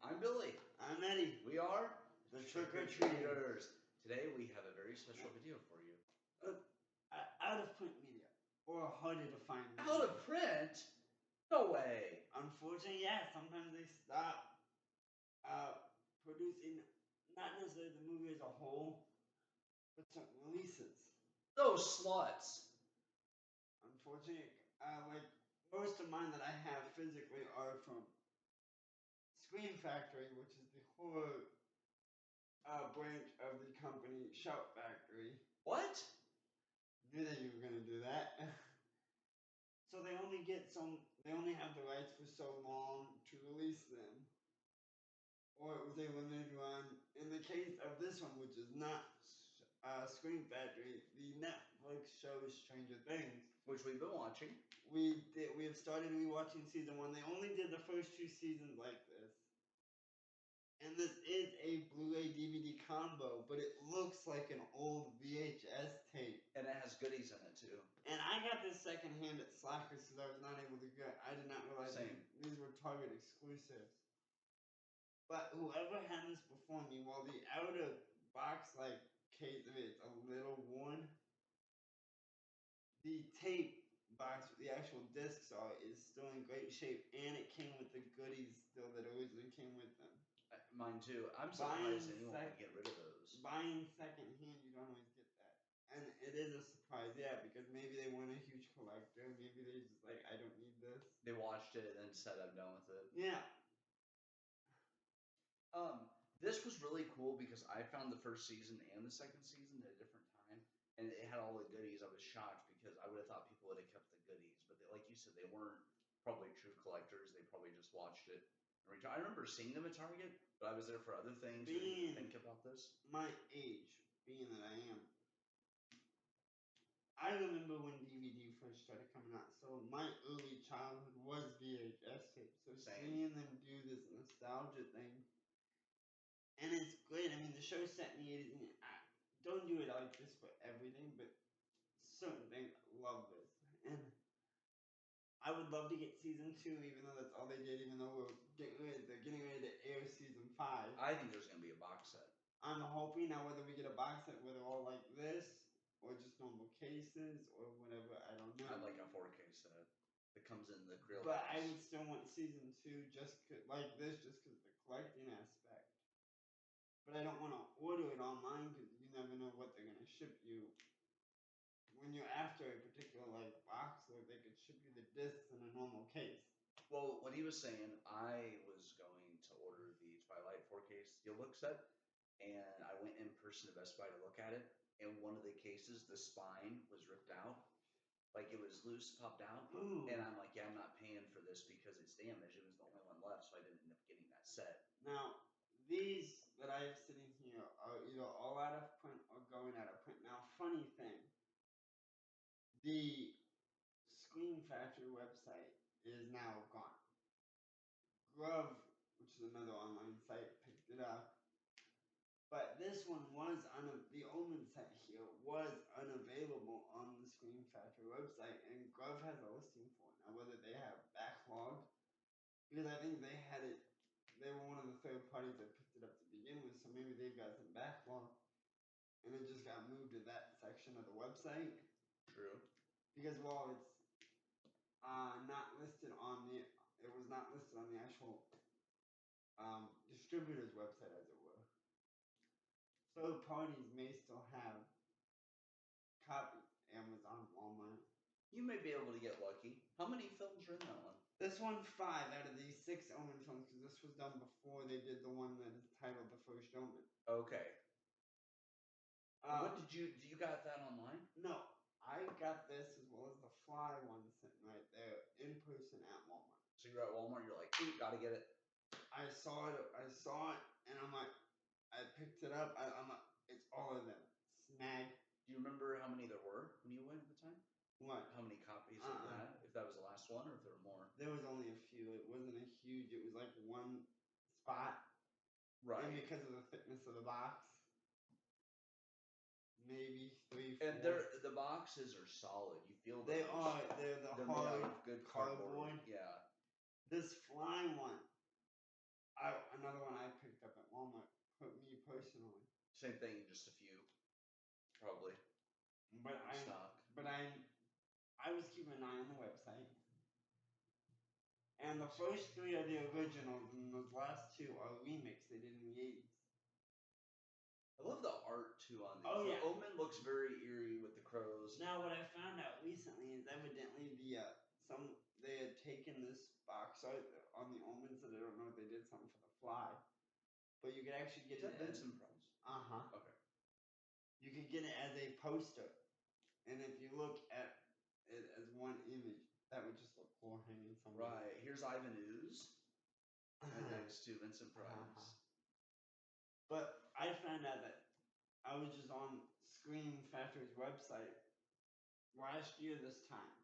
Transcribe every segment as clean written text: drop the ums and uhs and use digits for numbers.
I'm Billy. I'm Eddie. We are The Trick or Treaters. Today we have a very special video for you. Out of print media, or harder to find media. Out of print? No way. Unfortunately, yeah. Sometimes they stop producing, not necessarily the movie as a whole, but certain releases. Those sluts. Unfortunately, like most of mine that I have physically are from Scream Factory, which is the horror branch of the company Shout Factory. What? Knew that you were gonna do that. So they only have the rights for so long to release them, or it was a limited run. In the case of this one, which is not Scream Factory, the Netflix show Stranger Things, which we've been watching. We have started rewatching season 1. They only did the first 2 seasons like this. And this is a Blu-ray DVD combo, but it looks like an old VHS tape. And it has goodies in it too. And I got this secondhand at Slackers because I was not able to get. I did not realize these were Target exclusives. But whoever had this before me, while the outer box case of it is a little worn, the tape box with the actual discs is still in great shape, and it came with the goodies still that originally came with them. Mine too. I'm surprised anyone would get rid of those. Buying secondhand, you don't always get that. And it is a surprise, yeah, because maybe they weren't a huge collector. Maybe they just I don't need this. They watched it and then said, I'm done with it. Yeah. This was really cool because I found the first season and the second season at a different time, and it had all the goodies. I was shocked because I would have thought people would have kept the goodies, but like you said, they weren't probably true collectors. They probably just watched it. I remember seeing them at Target, but I was there for other things. Did you think about this? My age, being that I am, I remember when DVD first started coming out. So my early childhood was VHS tape. So seeing them do this nostalgia thing, and it's great. I mean, the show set in the 80s, and don't do it like this for everything, but certain things, love this. And I would love to get season 2, even though that's all they did, even though they're getting ready to air season 5. I think there's going to be a box set. I'm hoping. Now, whether we get a box set where they're all like this, or just normal cases, or whatever, I don't know. I'd like a 4K set that comes in the grill box. But I would still want season 2 just like this, just because of the collecting aspect. But I don't want to order it online because you never know what they're going to ship you. When you're after a particular box, or they could ship you the discs in a normal case. Well, what he was saying, I was going to order the Twilight 4K Steelbook set, and I went in person to Best Buy to look at it, and one of the cases, the spine was ripped out. Like it was loose, popped out. Ooh. And I'm like, yeah, I'm not paying for this because it's damaged. It was the only one left, so I didn't end up getting that set. Now, these that I have sitting here are either all out of print or going out of print. Now, funny thing, the Scream Factory website is now gone. Grove, which is another online site, picked it up. But this one was the Omen set here was unavailable on the Scream Factory website, and Grove has a listing for it. Now, whether they have backlog, because I think they had it, they were one of the third parties that picked it up to begin with, so maybe they've got some backlog, and it just got moved to that section of the website. True. Because while it's not listed on it was not listed on the actual distributor's website, as it were. Third parties may still have copies. Amazon, Walmart. You may be able to get lucky. How many films are in that one? This one 5 out of the 6 Omen films, because this was done before they did the one that is titled The First Omen. Okay. What did you got that online? No, I got this as well as the Fly one sitting right there in person at Walmart. So you're at Walmart, you're like, ooh, gotta get it. I saw it, and I'm like, I picked it up. I'm like, it's all of them. Snag. Do you remember how many there were when you went at the time? What? How many copies of that? If that was the last one, or if there were more? There was only a few. It wasn't a huge. It was like one spot. Right. And because of the thickness of the box, maybe 3, 4. And the boxes are solid. You feel they are. They're they're hard, made out of good cardboard. Yeah. This Fly one. Another Same thing, just a few, probably. But in stock. I was keeping an eye on the website, and the first three are the originals, and those last two are remakes they did in the 80s. I love the art too on these. Oh, yeah. The omen looks very eerie with the crows. Now, what I found out recently is evidently they had taken this box art on the omens, and I don't know if they did something for the fly, but you could actually get Is that it. Vincent Price? Okay. Okay. You could get it as a poster, and if you look at it as one image, that would just look cool hanging somewhere. Right. Here's Ivan Ooze. Right next to Vincent Price. But I found out that I was just on Scream Factory's website last year this time.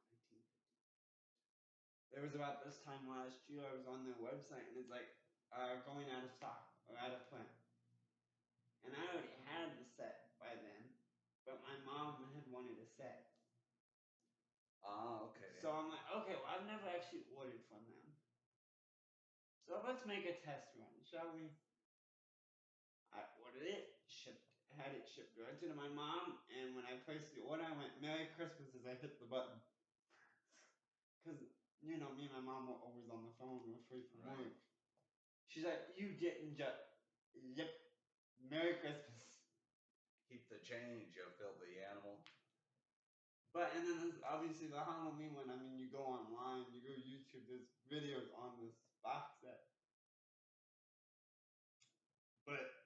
It was about this time last year I was on their website and it's like going out of stock or out of print. And I already had the set by then, but my mom had wanted a set. Okay. So I'm like, okay, well I've never actually ordered from them. So let's make a test run, shall we? I ordered it, had it shipped directly to my mom, and when I placed the order, I went, Merry Christmas as I hit the button. Because, you know, me and my mom were always on the phone, we were free from work. She's like, you didn't just, yep, Merry Christmas. Keep the change, you filthy animal. But, and then there's obviously the Halloween one, I mean, you go online, you go to YouTube, there's videos on this box set. But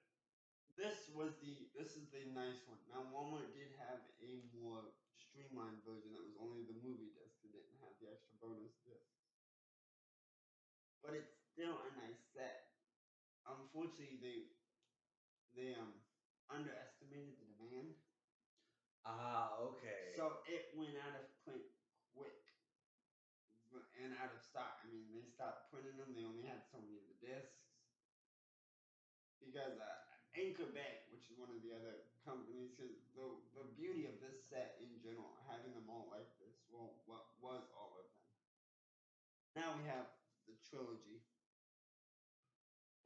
this is the nice one. Now Walmart did have a more streamlined version that was only the movie disc. It didn't have the extra bonus discs. But it's still a nice set. Unfortunately, they underestimated the demand. Okay. So it went out of print quick and out of stock. I mean, they stopped printing them. They only had so many of the discs. Because Anchor Bay, which is one of the other companies, because the beauty of this set in general, having them all like this, well, what was all of them. Now we have the trilogy.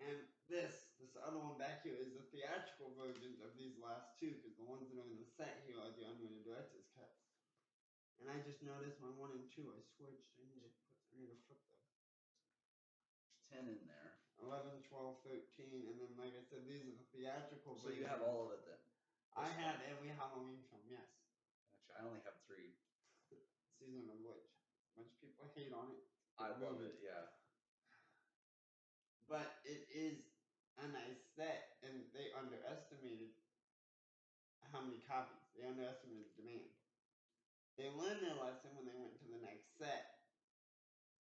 And this other one back here is the theatrical versions of these last two, because the ones that are in the set here are the unrated director's cuts. And I just noticed my 1 and 2, I switched. I need to flip them. There's 10 in there. 11, 12, 13, and then like I said, these are the theatrical versions. So you have all of it then? I have every Halloween film, yes. Gotcha. I only have 3. Season of Witch. Much people hate on it. I love it, yeah. But it is a nice set, and they underestimated how many copies. They underestimated the demand. They learned their lesson when they went to the next set.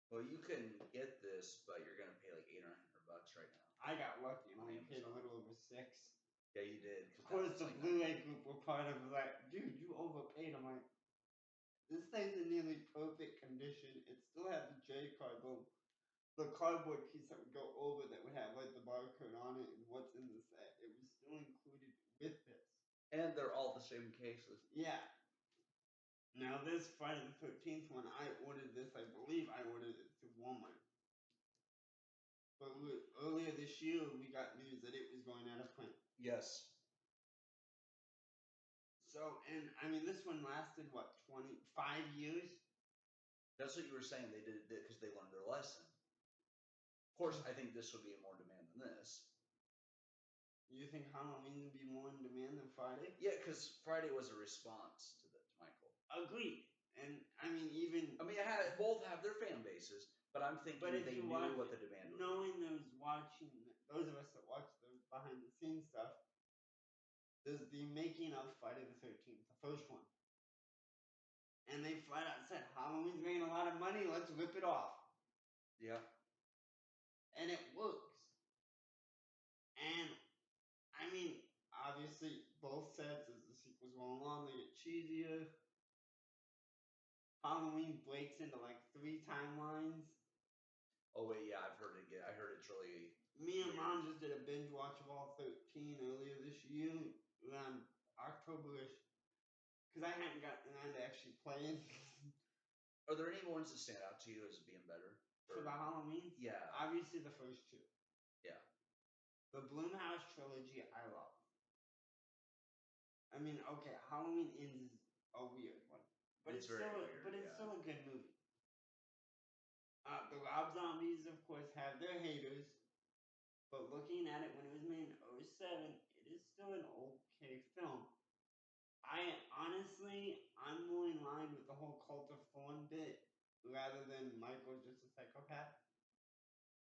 Well, you can get this, but you're gonna pay like $800 or $900 right now. I got lucky and only paid a little over $6. Yeah, you did. Of course, the Blu-ray group were part of it. Like, dude, you overpaid. I'm like, this thing's in nearly perfect condition. It still had the J card, the cardboard piece that would go over that would have like the barcode on it and what's in the set. It was still included with this. And they're all the same cases. Yeah. Now this Friday the 13th one, I ordered this. I believe I ordered it through Walmart. But earlier this year, we got news that it was going out of print. Yes. So, and I mean, this one lasted, what, 25 years? That's what you were saying. They did it because they learned their lesson. Of course, I think this would be in more demand than this. You think Halloween would be more in demand than Friday? Yeah, because Friday was a response to Michael. Agreed. And, I mean, both have their fan bases, but I'm thinking they knew what the demand was. Knowing those of us that watch the behind-the-scenes stuff, there's the making of Friday the 13th, the first one. And they flat out said, Halloween's making a lot of money, let's rip it off. Yeah. And it works. And, I mean, obviously, both sets, as the sequels go along, they get cheesier. Halloween breaks into like 3 timelines. Oh wait, yeah, I've heard it. I heard it's really. Me and Mom just did a binge watch of all 13 earlier this year, around October-ish, because I hadn't gotten around to actually playing. Are there any ones that stand out to you as being better? For the Halloween? Yeah. Obviously the first 2. Yeah. The Blumhouse trilogy I love. I mean, okay, Halloween Ends is a weird one, but It's it's very still, weird, but it's yeah. still a good movie. The Rob Zombies, of course, have their haters, but looking at it when it was made in 07, it is still an okay film. I'm more in line with the whole Cult of Thorn bit rather than Michael's just a psychopath.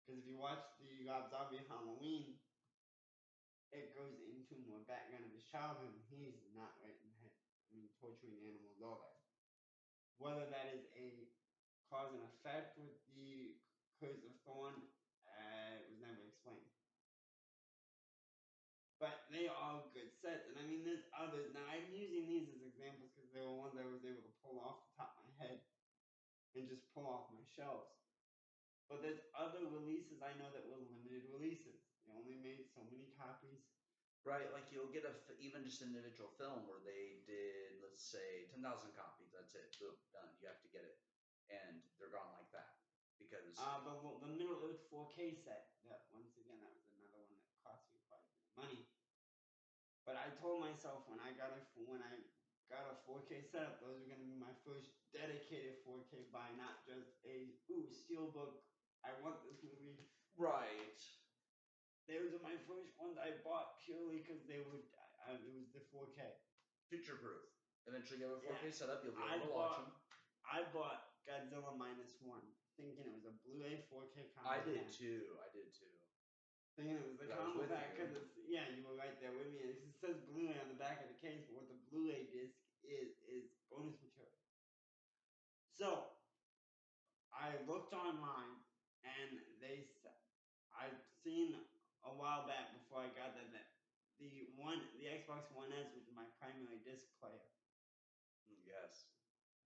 Because if you watch the Rob Zombie Halloween, it goes into more background of his childhood. He's not right in the head. I mean, torturing animals, all that. Whether that is a cause and effect with the Curse of Thorn, was never explained. But they are good sets, and I mean, there's others. Now, I'm using these as examples because they were ones I was able to pull off the top of my head and just pull off my shelves. But there's other releases I know that were limited releases. They only made so many copies. Right, like you'll get even just an individual film where they did, let's say, 10,000 copies. That's it. Boom, done. You have to get it, and they're gone like that because. The Middle Earth 4K set. That once again, that was another one that cost me quite a bit of money. But I told myself when I got a 4K setup, those are going to be my first dedicated 4K buy, not just a steelbook. I want this movie. Right. Those are my first ones I bought purely because it was the 4K. Future proof. Eventually, you have a 4K setup, you'll be able to watch them. I bought Godzilla -1, thinking it was a Blu-ray 4K combo. I did too. Thinking it was the combo pack because you were right there with me. It says Blu-ray on the back of the case, but what the Blu-ray disc is bonus material. So I looked online, and I've seen a while back before I got that the Xbox One S, which is my primary disc player. Yes.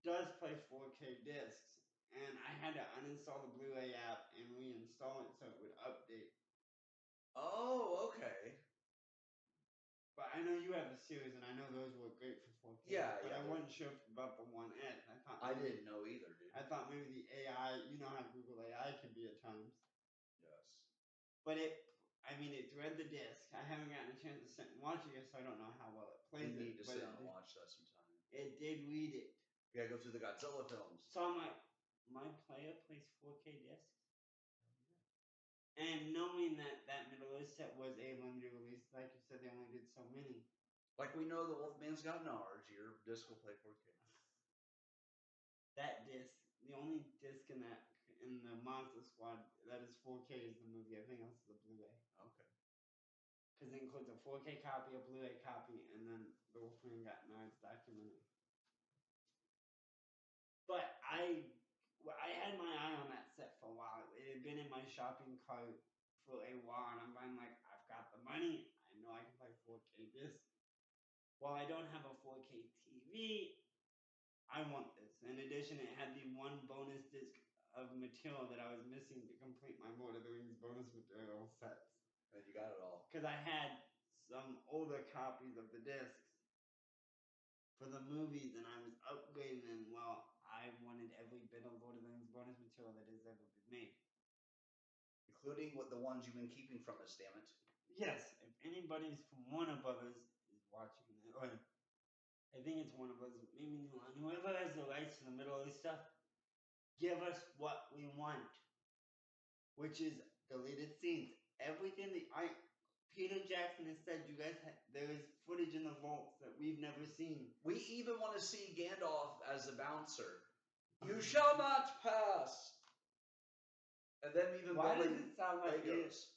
Does play 4K discs, and I had to uninstall the Blu-ray app and reinstall it so it would update. Oh, okay. But I know you have the series, and I know those were great for 4K. But I wasn't sure about the One S. I didn't know either, dude. I thought maybe the AI, you know how Google AI can be at times. Yes. But it read the disc. I haven't gotten a chance to sit and watch it yet, so I don't know how well it plays. You need to sit down and watch that sometime. It did read it. You gotta go through the Godzilla films. So I'm like, my player plays 4K discs? And knowing that Middle Earth set was a limited release, like you said, they only did so many. Like we know the Wolfman's Got Nards, your disc will play 4K. That disc, the only disc in the Monster Squad that is 4K is the movie. Everything else is a Blu-ray. Okay. Because it includes a 4K copy, a Blu-ray copy, and then the Wolfman Got Nards documentary. But I had my eye on that set for a while. It had been in my shopping cart for a while, and I'm like, I've got the money. I know I can play 4K disc. While I don't have a 4K TV, I want this. In addition, it had the one bonus disc of material that I was missing to complete my Lord of the Rings bonus material sets. And you got it all. Because I had some older copies of the discs for the movies, and I was upgrading them. Well, I wanted every bit of Lord of the Rings bonus material that has ever been made. Including the ones you've been keeping from us, damn it. Yes, if anybody's from Warner Brothers is watching it, or I think it's Warner Brothers, maybe whoever has the rights to the Middle Earth stuff, give us what we want. Which is deleted scenes. Everything Peter Jackson has said, you guys, there is footage in the vaults that we've never seen. We even want to see Gandalf as a bouncer. You shall not pass. And then even why does it sound like Legos.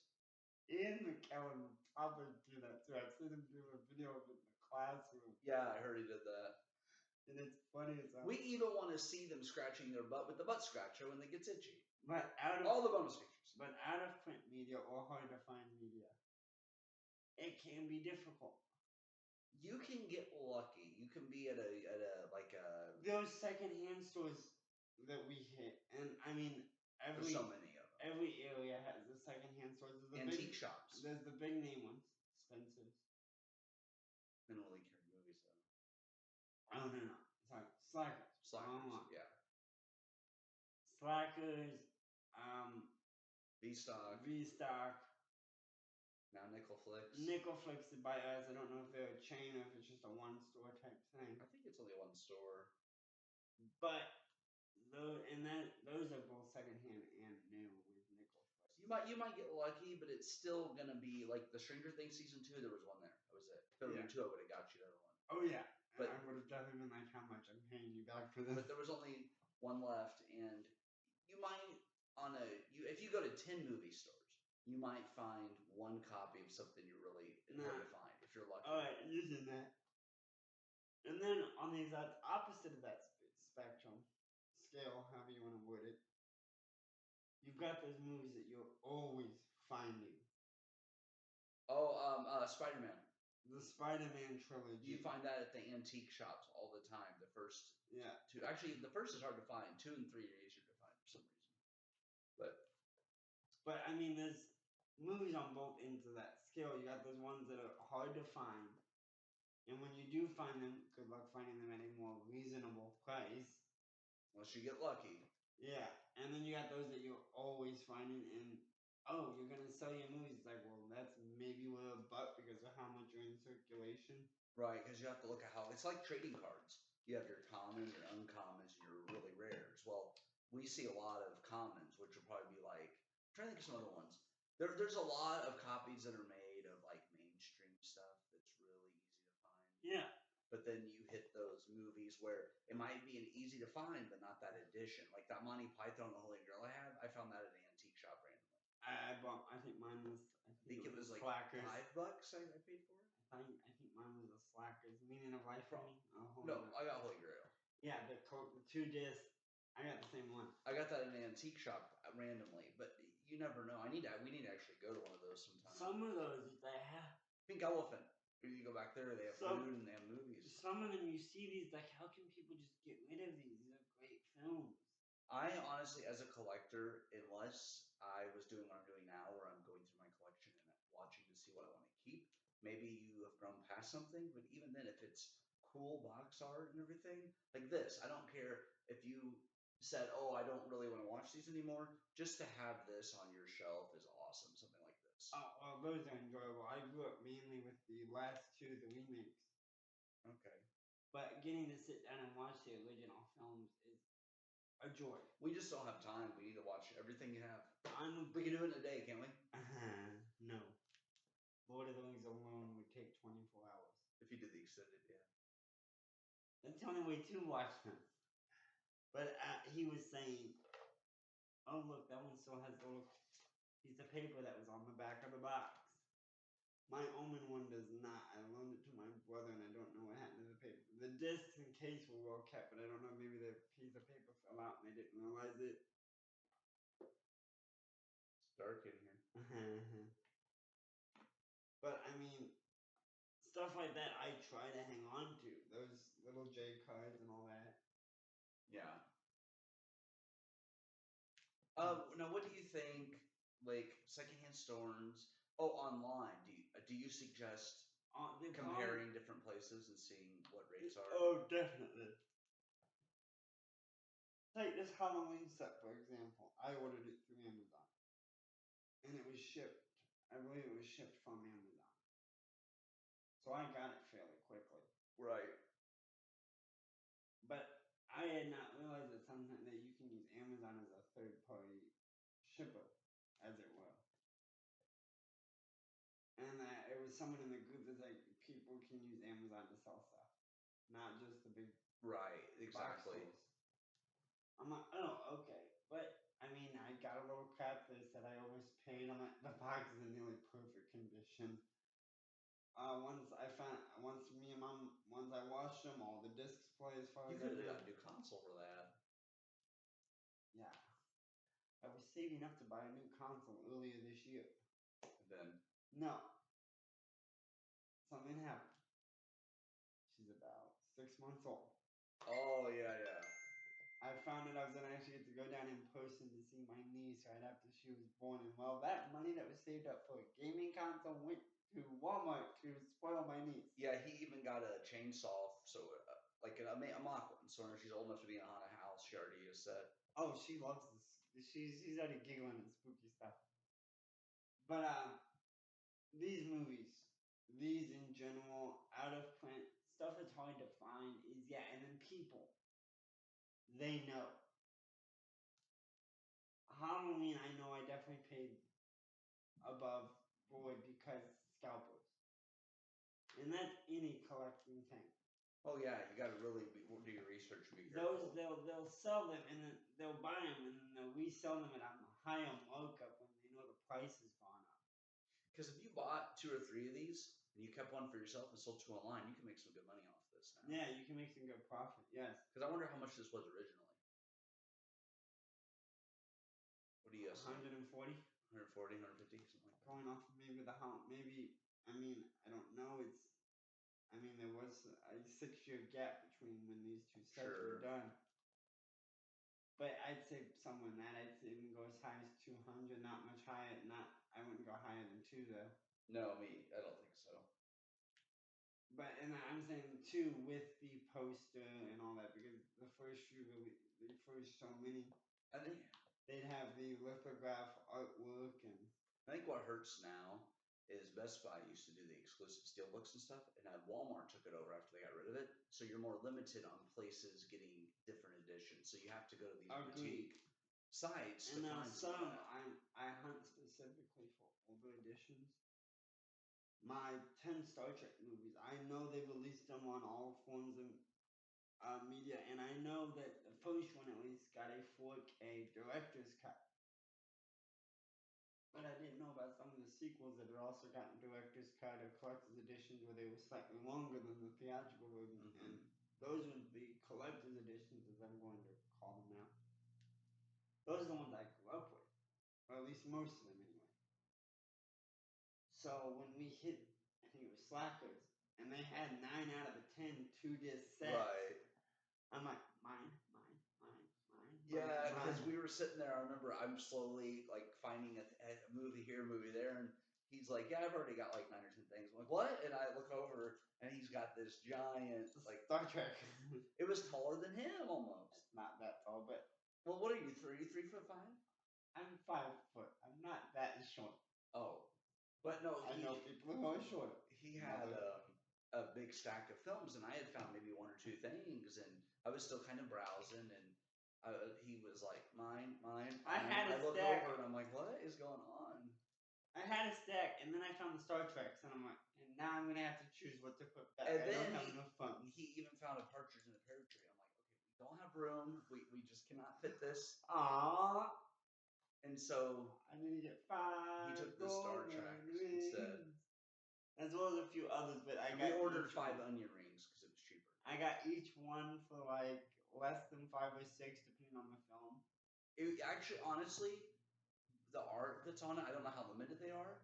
Ian McKellen would probably do that too. I've seen him do a video of it in the classroom. Yeah, I heard he did that. And it's funny as hell. We even want to see them scratching their butt with the butt scratcher when it gets itchy. But all the bonus features. But out of print media or hard to find media, it can be difficult. You can get lucky. You can be at a those secondhand stores that we hit, and I mean there's so many of them. Every area has the secondhand stores. Antique shops. There's the big name ones, Spencer's. They don't really carry movies though. Oh no. Sorry, Slackers. Yeah. Slackers. V-Stock. Now Nickelflix. Nickelflix is by us. I don't know if they're a chain or if it's just a one-store type thing. I think it's only one store. But those are both secondhand and new with Nickelflix. You might get lucky, but it's still gonna be like the Stranger Things season 2. There was one there. That was it. If there would Yeah. been 2, I would have got you the other one. Oh yeah, But- I would have definitely been like, how much I'm paying you back for this? But there was only one left, and you might if you go to 10 movie stores, you might find one copy of something you really hard to find if you're lucky. All right, using that. And then on the exact opposite of that spectrum, scale, however you want to word it, you've got those movies that you're always finding. Oh, Spider-Man. The Spider-Man trilogy. You find that at the antique shops all the time. The first Yeah. 2, actually, the first is hard to find. 2 and 3 are easier to find for some reason. But I mean, there's movies on both ends of that scale. You got those ones that are hard to find, and when you do find them, good luck finding them at a more reasonable price. Unless you get lucky. Yeah, and then you got those that you're always finding, and oh, you're gonna sell your movies. It's like, well, that's maybe worth a buck because of how much are in circulation. Right, because you have to look at how it's like trading cards. You have your common, your uncommons, and your really rares. Well, we see a lot of commons, which will probably be like, I'm trying to think of some other ones. There's a lot of copies that are made of like mainstream stuff that's really easy to find. Yeah. But then you hit those movies where it might be an easy to find, but not that edition. Like that Monty Python and the Holy Grail I found that at an antique shop randomly. I think mine was. I think it was like Slackers. $5 I paid for it. I think mine was a Slackers. Meaning of Life for me. No, I got Holy Grail. Yeah, the 2 disc. I got the same one. I got that in an antique shop randomly, but you never know. We need to actually go to one of those sometime. Some of those they have. Pink Elephant. You go back there, they have food and they have movies. Some of them you see these like, how can people just get rid of these? These are great films. I honestly, as a collector, unless I was doing what I'm doing now, where I'm going through my collection and watching to see what I want to keep, maybe you have grown past something. But even then, if it's cool box art and everything, like this, I don't care if you said, "Oh, I don't really want to watch these anymore." Just to have this on your shelf is awesome. Something like this. Oh, well, those are enjoyable. I grew up mainly with the last 2, the remakes. Okay. But getting to sit down and watch the original films is a joy. We just don't have time. We need to watch everything you have. We We can do it in a day, can't we? No. Lord of the Rings alone would take 24 hours. If you did the extended, yeah. That's the only way to watch them. But he was saying, oh, look, that one still has the little piece of paper that was on the back of the box. My Omen one does not. I loaned it to my brother, and I don't know what happened to the paper. The discs and case were well kept, but I don't know, maybe the piece of paper fell out and they didn't realize it. It's dark in here. But, I mean, stuff like that I try to hang on to. Those little J cards and all that. Yeah. Now, what do you think? Like secondhand stores. Oh, online. Do you suggest comparing different places and seeing what rates are? Oh, definitely. Take this Halloween set, for example. I ordered it through Amazon. And it was shipped. I believe it was shipped from Amazon. So I got it fairly quickly. Right. But I had not realized that sometimes that you can use Amazon as a third-party shipper, as it were. And it was someone in the group that's like, people can use Amazon to sell stuff, not just the big Right. Exactly. box stores. I'm like, oh, okay. But I mean, I got a little crap that said I almost paid. I'm like, the box is in nearly perfect condition. Once me and Mom, once I washed them, all the discs play as far You as could I have know. got a new console for that. Yeah. I was saving up to buy a new console earlier this year. And then No. Something happened. She's about 6 months old. oh yeah. I found out I was going to actually get to go down in person to see my niece right after she was born. And well, that money that was saved up for a gaming console went to Walmart to spoil my niece. Yeah, he even got a chainsaw, so like a mock one. So when she's old enough to be in a haunted house, she already is set. Oh, she loves this. She's already giggling and spooky stuff. But these movies, these in general, out of print, stuff that's hard to find is, yeah, and then people, they know. Halloween, I know I definitely paid above board because scalpers. And that's any collecting thing. Oh yeah, you got to really do your research and be Those careful. they'll sell them and then they'll buy them and then they'll resell them at a higher markup when they know the price has gone up. Because if you bought 2 or 3 of these and you kept one for yourself and sold 2 online, you can make some good money off this now. Yeah, you can make some good profit. Yes. Because I wonder how much this was originally. What do you guess? 140. 140, 150, something like that. Going off maybe the how maybe I mean I don't know. There was a 6-year gap between when these two sets were Sure. done. But I'd say somewhere in that. I'd say even go as high as 200, not much higher. I wouldn't go higher than 2 though. No, I don't think so. But and I'm saying 2 with the poster and all that because the first so many, I think they'd have the lithograph artwork and. I think what hurts now is Best Buy used to do the exclusive steelbooks and stuff, and then Walmart took it over after they got rid of it. So you're more limited on places getting different editions. So you have to go to these boutique sites And to now find some that. I hunt specifically for older editions. My 10 Star Trek movies, I know they released them on all forms of media, and I know that the first one at least got a 4K director's cut. But I didn't know about some of the sequels that had also gotten director's cut or collector's editions where they were slightly longer than the theatrical version. And those were the collector's editions, as I'm going to call them now. Those are the ones I grew up with, or at least most of them anyway. So when we hit, I think it was Slackers, and they had 9 out of the 10 2-disc sets. Right. I'm like, mine. Yeah, because we were sitting there. I remember I'm slowly like finding a movie here, movie there, and he's like, "Yeah, I've already got like 9 or 10 things." I'm like, "What?" And I look over, and he's got this giant like Star Trek. It was taller than him almost. It's not that tall, but well, what are you? 3'5"? I'm 5 foot. I'm not that short. Oh, but no, I know people who are short. He had a big stack of films, and I had found maybe 1 or 2 things, and I was still kind of browsing, and he was like, "Mine." I had a I look stack. over, and I'm like, "What is going on?" I had a stack, and then I found the Star Treks, and I'm like, and now I'm gonna have to choose what to put back. And I then don't have enough funds. He even found a Partridge in a Pear Tree. I'm like, "Okay, we don't have room. We just cannot fit this." Aww. And so I need to get 5. He took the Star Trek instead. As well as a few others, but we ordered 5 onion rings because it was cheaper. I got each one for like less than 5 or 6, depending on the film. It actually, honestly, the art that's on it, I don't know how limited they are,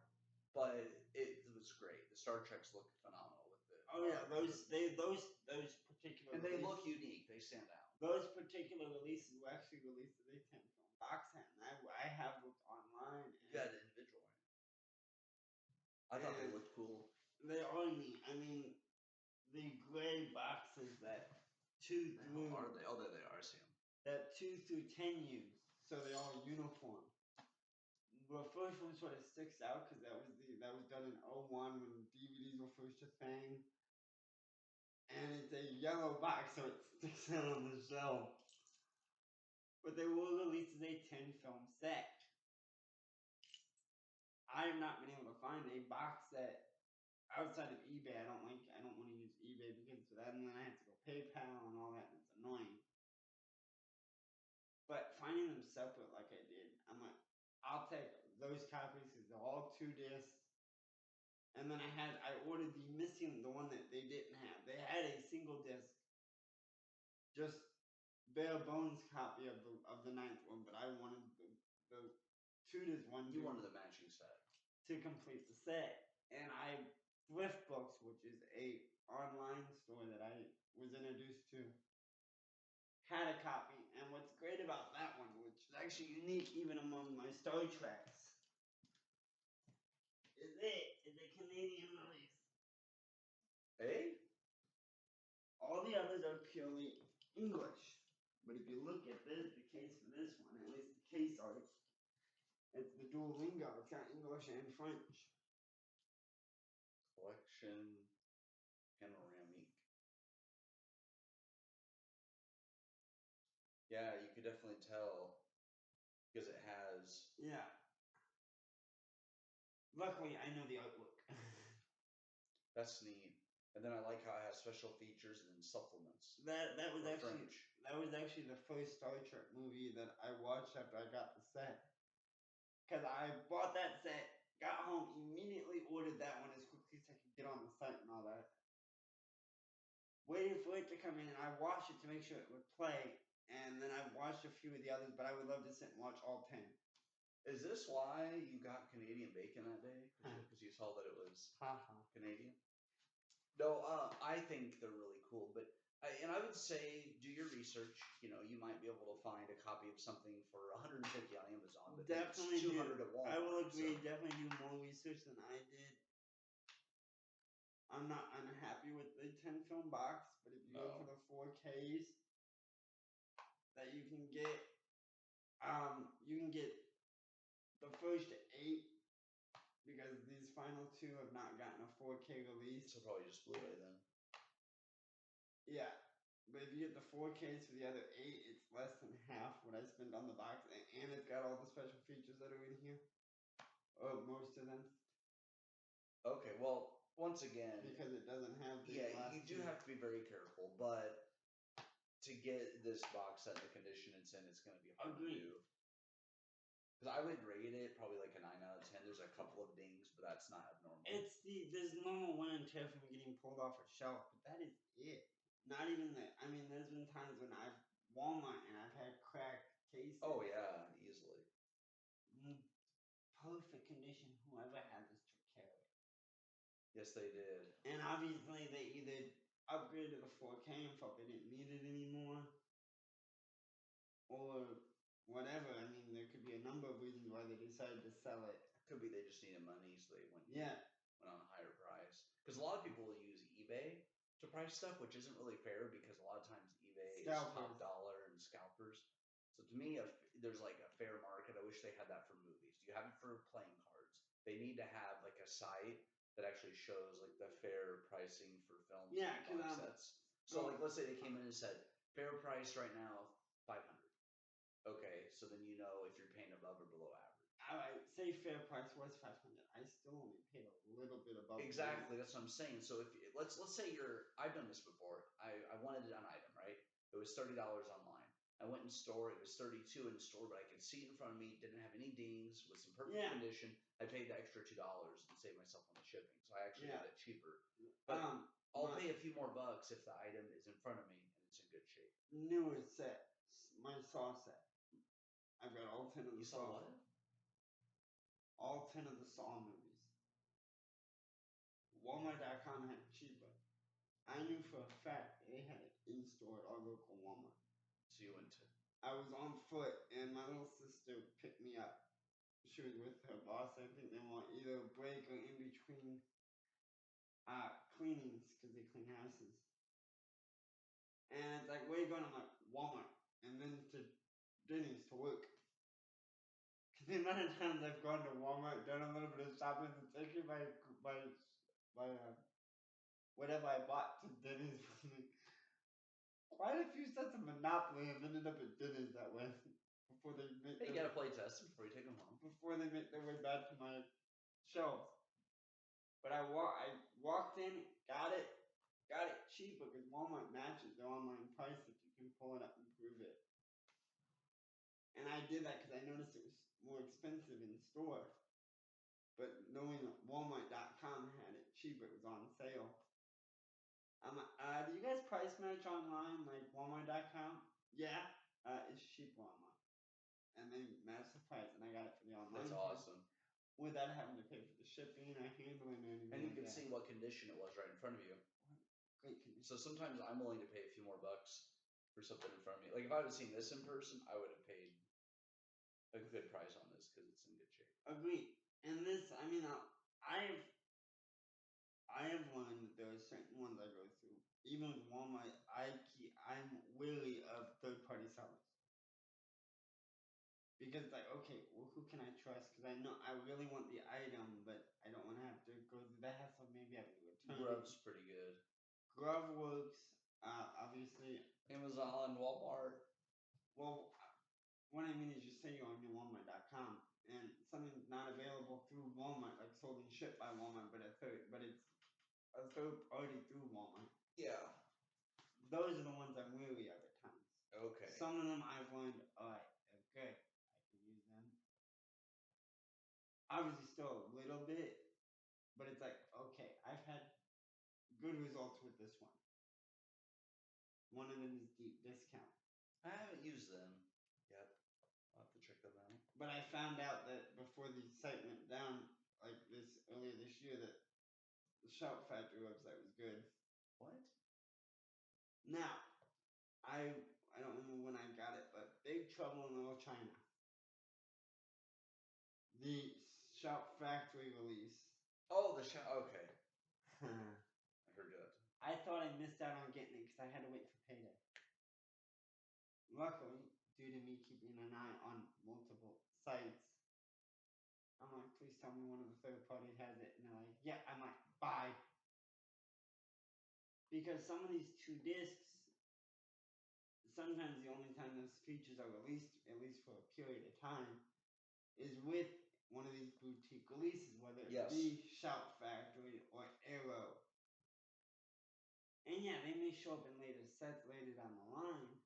but it was great. The Star Treks look phenomenal with it. Oh yeah, those particular. And they look unique. They stand out. Those particular releases were actually released as a 10-film box set, and I have looked online. And you had an individual one. I thought they looked cool. They are neat. I mean, the gray boxes that 2 through. Are they? Oh, there they are. I see them. That 2 through 10 use, so they're all uniform. The first one sort of sticks out because that was done in 01 when DVDs were first a thing. And it's a yellow box, so it sticks out on the shelf. But they were released as a 10-film set. I have not been able to find a box set outside of eBay. I don't want to use eBay because of that, and then I have to go PayPal and all that, and it's annoying. But finding them separate like I did, I'm like, I'll take those copies because they're all 2 discs. And then I ordered the one that they didn't have. They had a single disc, just bare bones copy of the 9th one, but I wanted the 2 disc one. You wanted the matching set to complete the set, and Thrift Books, which is a online store that I was introduced to, had a copy. And what's great about that one, which is actually unique even among my Star Treks, is a Canadian release. Hey? All the others are purely English. But if you look at the case for this one, at least the case art, it's the Duolingo. It's got English and French. Action panoramic. Yeah, you could definitely tell because it has. Yeah. Luckily, I know the artwork. That's neat. And then I like how it has special features and supplements. that was for actually French. that was actually the first Star Trek movie that I watched after I got the set. Because I bought that set, got home, immediately ordered that one as quickly as I could get on the site and all that. Waited for it to come in, and I watched it to make sure it would play, and then I watched a few of the others, but I would love to sit and watch all 10. Is this why you got Canadian bacon that day? Because you saw that it was Canadian? No, I think they're really cool, but and I would say do your research. You know, you might be able to find a copy of something for 150 on Amazon, but Definitely it's 200 at Walmart. I will agree. So. Definitely do more research than I did. I'm not unhappy with the 10 film box, but if you go for the 4Ks that you can get the first 8 because these final 2 have not gotten a 4K release. So probably just Blu-ray then. Yeah, but if you get the 4Ks for the other 8, it's less than half what I spent on the box, and it's got all the special features that are in here. Or most of them. Okay, well, once again, because it doesn't have the last you do 2. have to be very careful, but to get this box set in the condition it's in, it's going to be hard to do. Because I would rate it probably like a 9 out of 10. There's a couple of dings, but that's not abnormal. There's normal wear and tear from getting pulled off a shelf, but that is it. Not even that. I mean, there's been times when I've Walmart and I've had cracked cases. Oh yeah, easily. Perfect condition. Whoever had this took care of it. Yes, they did. And obviously, they either upgraded to the 4K and felt they didn't need it anymore, or whatever. I mean, there could be a number of reasons why they decided to sell it. Could be they just needed money, so they went on a higher price. Because a lot of people will use eBay to price stuff, which isn't really fair because a lot of times eBay is top dollar and scalpers. So to me, there's like a fair market. I wish they had that for movies. You have it for playing cards. They need to have like a site that actually shows like the fair pricing for films and box sets. So like let's say they came in and said fair price right now $500. Okay, so then you know if you're paying above or below average. Alright, say fair price was $500. I still only paid a little bit above. Exactly, that's what I'm saying. So if let's say I've done this before. I wanted an item, right? It was $30 online. I went in store. It was $32 in store, but I could see it in front of me. Didn't have any dings. Was in perfect condition. I paid the extra $2 and saved myself on the shipping. So I actually got it cheaper. But I'll pay a few more bucks if the item is in front of me and it's in good shape. Newer set, my Saw set. I've got all 10 of the Saw. What? All 10 of the Saw movies. Walmart.com had it cheaper. I knew for a fact they had it in store at our local Walmart. So you went to? I was on foot, and my little sister picked me up. She was with her boss. I think they were either a break or in between cleanings because they clean houses. And it's like, where you going? I'm like, Walmart. And then to Denny's to work. Because the amount of times I've gone to Walmart, done a little bit of shopping, especially by whatever I bought to Denny's with me. Quite a few sets of Monopoly have ended up at Denny's that way. Before they make you gotta play test them before you take them home. Before they make their way back to my shelves. But I walked in, got it cheap because Walmart matches their online price if you can pull it up and prove it. And I did that because I noticed it was more expensive in store. But knowing that Walmart.com had it cheap, it was on sale. I'm like, do you guys price match online like Walmart.com? Yeah, it's cheaper online. And they matched the price, and I got it for the online. That's awesome. Without having to pay for the shipping or handling anything. And you can see what condition it was right in front of you. Great condition. So sometimes I'm willing to pay a few more bucks for something in front of me. Like if I would have seen this in person, I would have paid a good price on this because it's in good shape. Agreed. And this, I mean, I have learned that there are certain ones I go through. Even with Walmart, I'm wary of third-party sellers. Because it's like, okay, well, who can I trust? Because I know I really want the item, but I don't want to have to go through the hassle of maybe having to return GovWorks, obviously. Amazon, Walmart. Well, what I mean is you say you're on your Walmart.com and something's not available through Walmart, like sold and shipped by Walmart, but it's a third party through Walmart. Yeah. Those are the ones I'm wary of at times. Okay. Some of them I've learned, alright, they're good. I can use them. Obviously still a little bit, but it's like, okay, I've had good results with this one. One of them is Deep Discount. I haven't used them yet. I'll have to check them out. But I found out that before the site went down, like earlier this year, that the Shout Factory website was good. What? Now, I don't remember when I got it, but Big Trouble in Little China. The Shout Factory release. Oh, the Shout. Okay. I heard that. I thought I missed out on getting it because I had to wait for payday. Luckily, due to me keeping an eye on multiple sites, I'm like, please tell me one of the third parties has it. And they're like, yeah. I'm like, bye. Because some of these 2 discs, sometimes the only time those features are released, at least for a period of time, is with one of these boutique releases, whether it be Shout Factory or Arrow. And yeah, they may show up in later sets later down the line,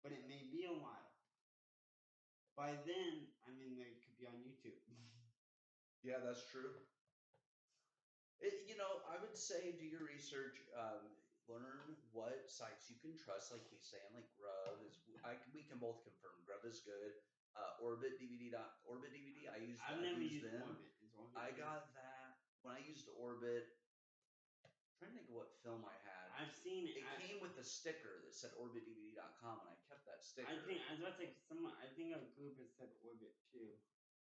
but it may be a while. By then, I mean, they could be on YouTube. Yeah, that's true. I would say do your research, learn what sites you can trust, like he's saying, like Grub is. We can both confirm Grub is good. Orbit DVD. I used. I've never used them. Orbit. I got that when I used Orbit. I'm trying to think of what film I had. I've seen it. It came with a sticker that said OrbitDVD.com, and I kept that sticker. I was about to say I think a group has said Orbit too.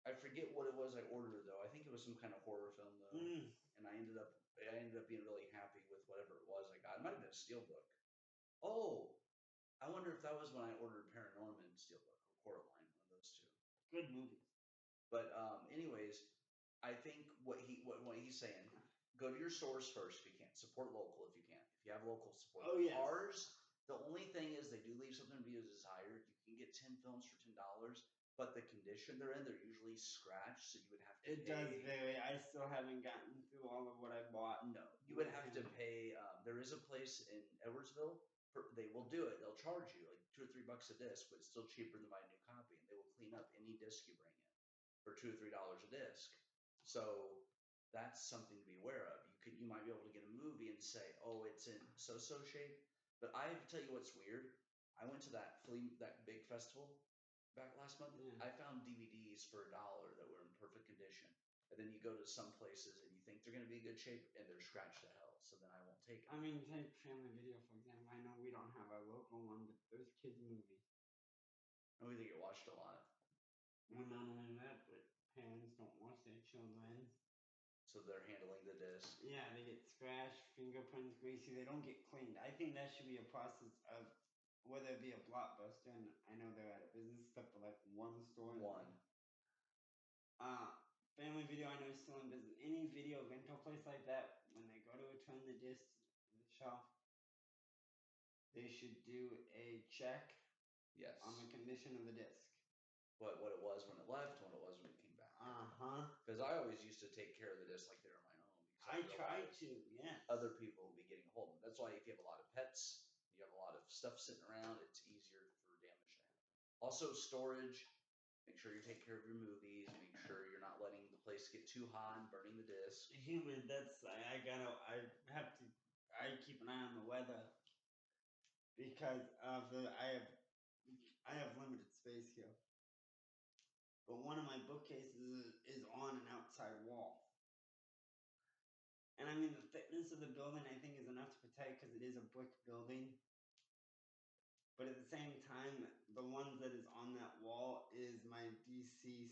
I forget what it was I ordered though. I think it was some kind of horror film though, and I ended up being really happy with whatever it was I got. It might have been a Steelbook. Oh, I wonder if that was when I ordered Paranorman Steelbook or Coraline, one of those 2. Good movies. But anyways, I think what he's saying, go to your stores first if you can. Support local if you can. If you have local support. Oh yeah. Ours, the only thing is they do leave something to be desired. You can get 10 films for $10. But the condition they're in, they're usually scratched, so you would have to pay. It does vary. I still haven't gotten through all of what I bought. No, you would have to pay. There is a place in Edwardsville. They will do it. They'll charge you like $2 or $3 a disc, but it's still cheaper than buying a new copy. And they will clean up any disc you bring in for $2 or $3 a disc. So that's something to be aware of. You might be able to get a movie and say, oh, it's in so-so shape. But I have to tell you what's weird. I went to that big festival back last month. Yeah. I found DVDs for $1 that were in perfect condition. And then you go to some places and you think they're going to be in good shape and they're scratched to hell. So then I won't take it. I mean, take Family Video, for example. I know we don't have our local one, but there's kids' movies. And we think it watched a lot. Well, not only that, but parents don't watch their children. So they're handling the disc. Yeah, they get scratched, fingerprints, greasy. They don't get cleaned. I think that should be a process of whether it be a Blockbuster, and I know they're out of business, except for like one store. One. Family Video, I know is still in business. Any video rental place like that, when they go to return the disc to the shelf, they should do a check. Yes. On the condition of the disc. What it was when it left, what it was when it came back. Because I always used to take care of the disc like they were my own. I tried to, yeah. Other people will be getting a hold of them. That's why if you have a lot of pets, you have a lot of stuff sitting around, it's easier for damage to happen. Also, storage. Make sure you take care of your movies. Make sure you're not letting the place get too hot and burning the disc. I keep an eye on the weather because I have limited space here. But one of my bookcases is on an outside wall. And I mean, the thickness of the building, I think, is enough to protect because it is a brick building. But at the same time, the one that is on that wall is my DC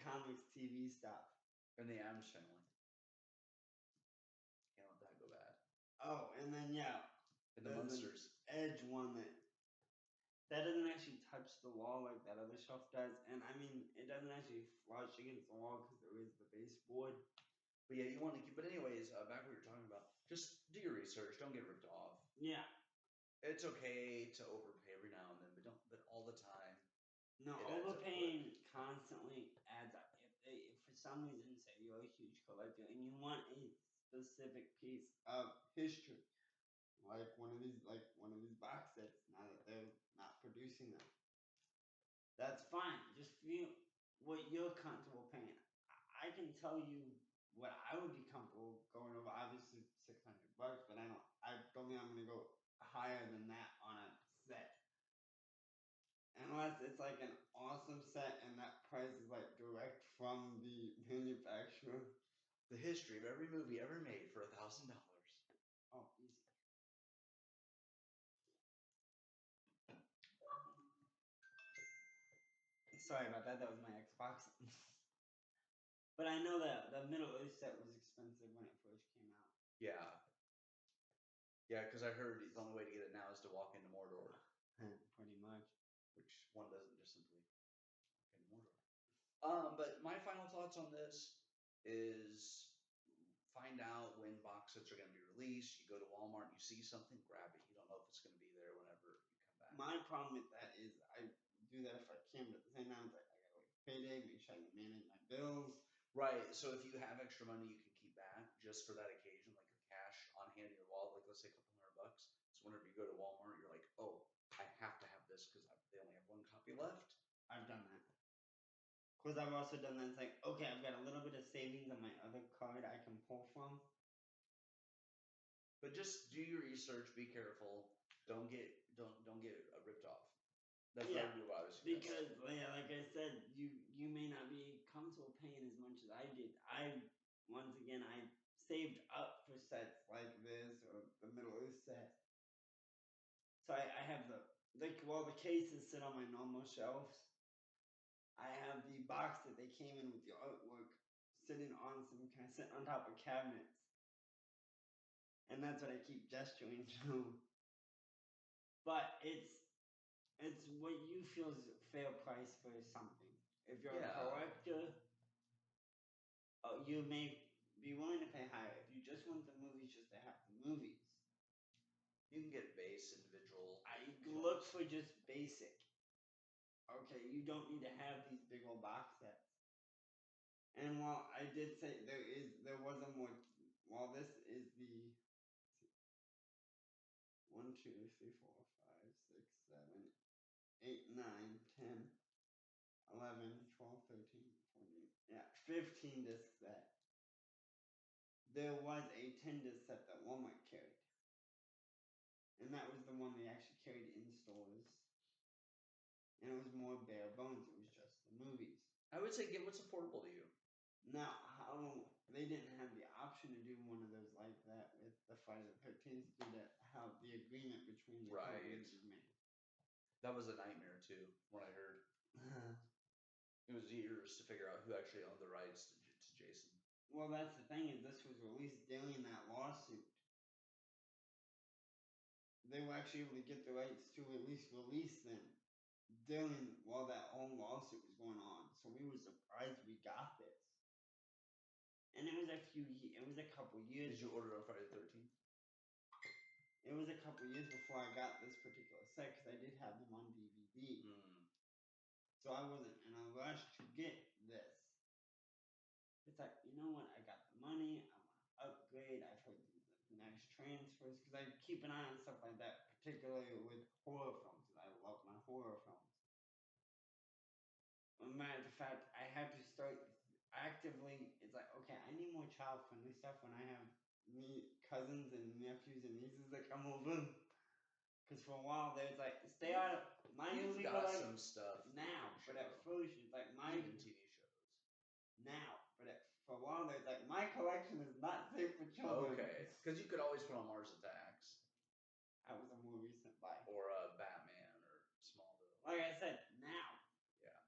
Comics TV stuff. And the Addams Family. Can't let that go bad. Oh, and then and the Munsters. Edge one that doesn't actually touch the wall like that other shelf does, and I mean it doesn't actually flush against the wall because there is the baseboard. But yeah, you want to keep. But anyways, back what you're talking about. Just do your research. Don't get ripped off. Yeah. It's okay to overpay every now and then, but don't. But all the time. No, It adds up overpaying constantly adds up. If for some reason, say you're a huge collector and you want a specific piece of history, like one of these box sets, now that they're not producing them, that's fine. Just feel what you're comfortable paying. I can tell you what I would be comfortable going over. Obviously, $600, but I don't think I'm gonna go higher than that on a set. Unless it's like an awesome set and that price is like direct from the manufacturer. The history of every movie ever made for $1,000. Oh, easy. Sorry about that. That was my Xbox. But I know that the Middle Earth set was expensive when it first came out. Yeah. Yeah, because I heard the only way to get it now is to walk into Mordor. Pretty much. Which one doesn't just simply walk into Mordor. But my final thoughts on this is find out when box sets are going to be released. You go to Walmart, you see something, grab it. You don't know if it's going to be there whenever you come back. My problem with that is I do that if I can, but at the same time, it's like I gotta wait for payday, make sure I can manage my bills. Right. So if you have extra money you can keep back just for that occasion, like the cash on hand in your wallet, like let's say a couple $100. So whenever you go to Walmart, you're like, oh, I have to have this because they only have one copy left. I've done that. Because I've also done that. It's like, okay, I've got a little bit of savings on my other card I can pull from. But just do your research. Be careful. Don't get ripped off. That's what I would suggest. Because like I said, you may not be comfortable paying as much as I did. I saved up for sets like this or the Middle Earth set. So I have the cases sit on my normal shelves. I have the box that they came in with the artwork sitting on on top of cabinets. And that's what I keep gesturing to. But it's what you feel is a fair price for something. If you're a collector, you may be willing to pay higher. If you just want the movies just to have the movies, you can get base individual. I look for just basic. Okay, you don't need to have these big old box sets. And while I did say there was a more, while this is the 1, 2, 3, 4, 5, 6, 7, 8, 9, 10, 11, 12, 13, 14, 15 disc set. There was a 10 disc set that Walmart carried. And that was the one they actually carried in stores. And it was more bare bones. It was just the movies. I would say get what's affordable to you. Now, how they didn't have the option to do one of those like that with the Friday the 13th due to how the agreement between the companies was made. That was a nightmare too, from what I heard. It was years to figure out who actually owned the rights to Jason. Well, that's the thing, is this was released during that lawsuit. They were actually able to get the rights to at least release them while that whole lawsuit was going on. So we were surprised we got this. And it was a couple years. Did you order on Friday the 13th? It was a couple years before I got this particular set because I did have them on DVD. So I wasn't in a rush to get this. It's like, you know what? I got the money. I want to upgrade. I've heard the nice transfers because I keep an eye on stuff like that, particularly with horror films. I love my horror films. As a matter of fact, I have to start actively. It's like, okay, I need more child-friendly stuff when I have cousins and nephews and nieces that come over. Because for a while there's like, stay out of my movie. You've got some stuff now, but at first it's like even TV shows. Now, but for a while there's like, my collection is not safe for children. Okay, because you could always put on Mars Attacks. That was a more recent buy. Or Batman or Smallville. Like I said, now. Yeah.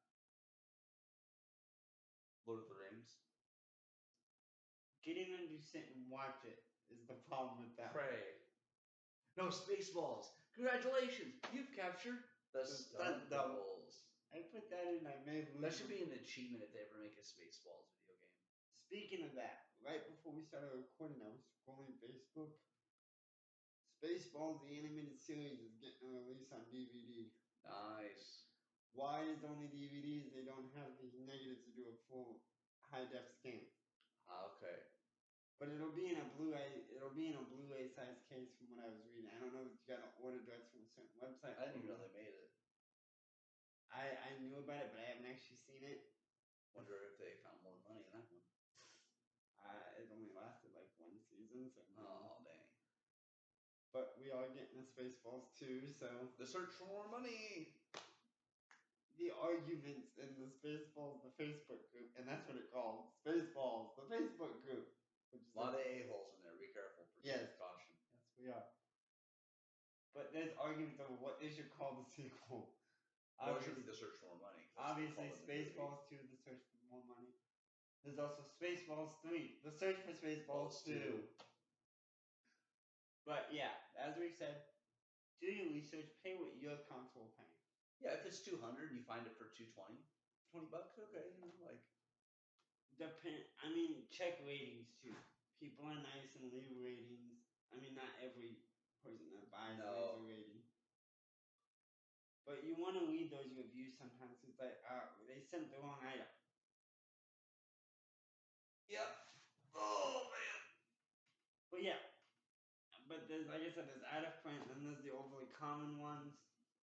Lord of the Rings. Getting them to sit and watch it is the problem with that. Pray. No, Spaceballs. Congratulations, you've captured the stunt doubles. I put that in. I made. That should be an achievement if they ever make a Spaceballs video game. Speaking of that, right before we started recording, I was scrolling Facebook. Spaceballs, the animated series, is getting a release on DVD. Nice. Why is it only DVDs? They don't have the negatives to do a full high def scan. Okay. But it'll be in a Blu-ray. It'll be in a Blu-ray size case from what I was reading. I don't know if you got to order direct from a certain website. I didn't even know they made it. I knew about it, but I haven't actually seen it. Wonder if they found more money in that one. It only lasted like one season, so. Oh dang. But we are getting the Spaceballs too, so. The search for more money. The arguments in the Spaceballs, the Facebook group, and that's what it called. Spaceballs, the Facebook group. A lot of a-holes in there. Be careful. Yes. Caution. Yes, we are. But there's arguments over what they should call the sequel. Well, it should be The Search for More Money. Obviously, Spaceballs 2, The Search for More Money. There's also Spaceballs 3, The Search for Spaceballs 2. But yeah, as we said, do your research, pay what you're comfortable paying. Yeah, if it's 200 and you find it for 220, $20, okay, you know, like. I mean, check ratings too. People are nice and leave ratings. I mean, not every person that buys leaves a rating. But you want to read those reviews sometimes. It's like, they sent the wrong item. Yep. Oh, man. But yeah. But there's, like I said, there's out of print, and then there's the overly common ones.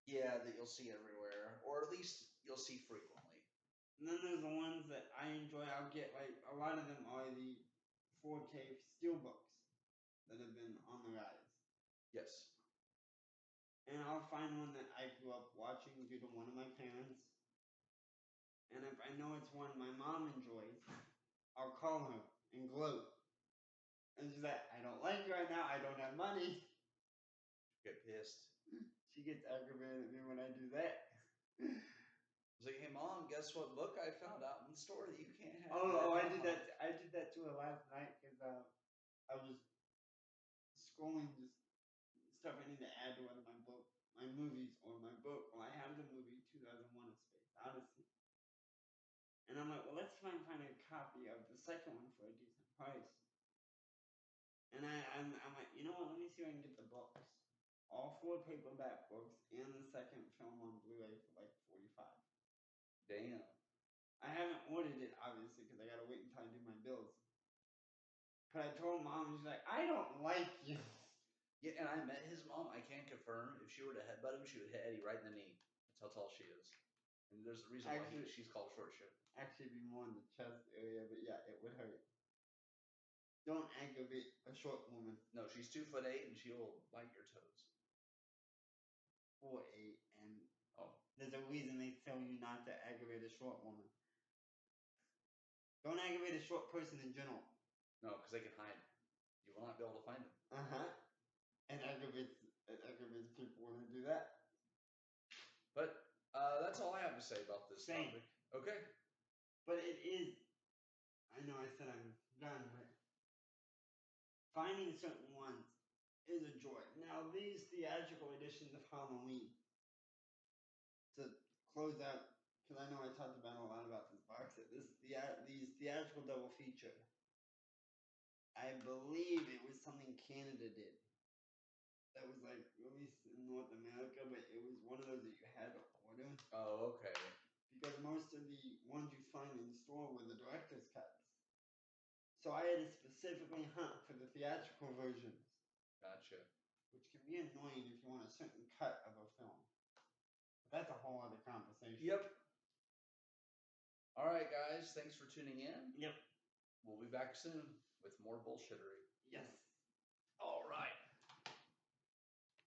Yeah, that you'll see everywhere. Or at least you'll see frequently. And then there's the ones that I enjoy. I'll get, like, a lot of them are the 4K steelbooks that have been on the rise. Yes. And I'll find one that I grew up watching due to one of my parents. And if I know it's one my mom enjoys, I'll call her and gloat. And she's like, I don't like you right now. I don't have money. Get pissed. She gets aggravated at me when I do that. I was like, hey, Mom, guess what book I found out in the store that you can't have? Oh, I did that. I did that to her last night because I was scrolling just stuff I need to add to one of my movies or my book. Well, I have the movie 2001: A Space Odyssey, and I'm like, well, let's find a copy of the second one for a decent price. And I'm like, you know what? Let me see if I can get the books, all 4 paperback books, and the second film on Blu-ray for like $45. Damn. I haven't ordered it obviously because I gotta wait until I do my bills. But I told Mom, and she's like, I don't like you. Yeah, and I met his mom. I can't confirm. If she were to headbutt him, she would hit Eddie right in the knee. That's how tall she is. And there's a reason why she's called Short Ship. Actually, be more in the chest area, but yeah, it would hurt. Don't aggravate a short woman. No, she's 2'8" and she'll bite your toes. 4'8", and there's a reason they tell you not to aggravate a short woman. Don't aggravate a short person in general. No, because they can hide. You will not be able to find them. And it aggravates people when they do that. But that's all I have to say about this topic. Okay. But it is. I know I said I'm done, but finding certain ones is a joy. Now, these theatrical editions of Halloween, to close out, because I know I talked about a lot about this box set, these theatrical double feature, I believe it was something Canada did. That was like released in North America, but it was one of those that you had to order. Oh, okay. Because most of the ones you find in the store were the director's cuts. So I had to specifically hunt for the theatrical versions. Gotcha. Which can be annoying if you want a certain cut of a film. But that's a whole other conversation. Yep. All right, guys. Thanks for tuning in. Yep. We'll be back soon with more bullshittery. Yes. All right.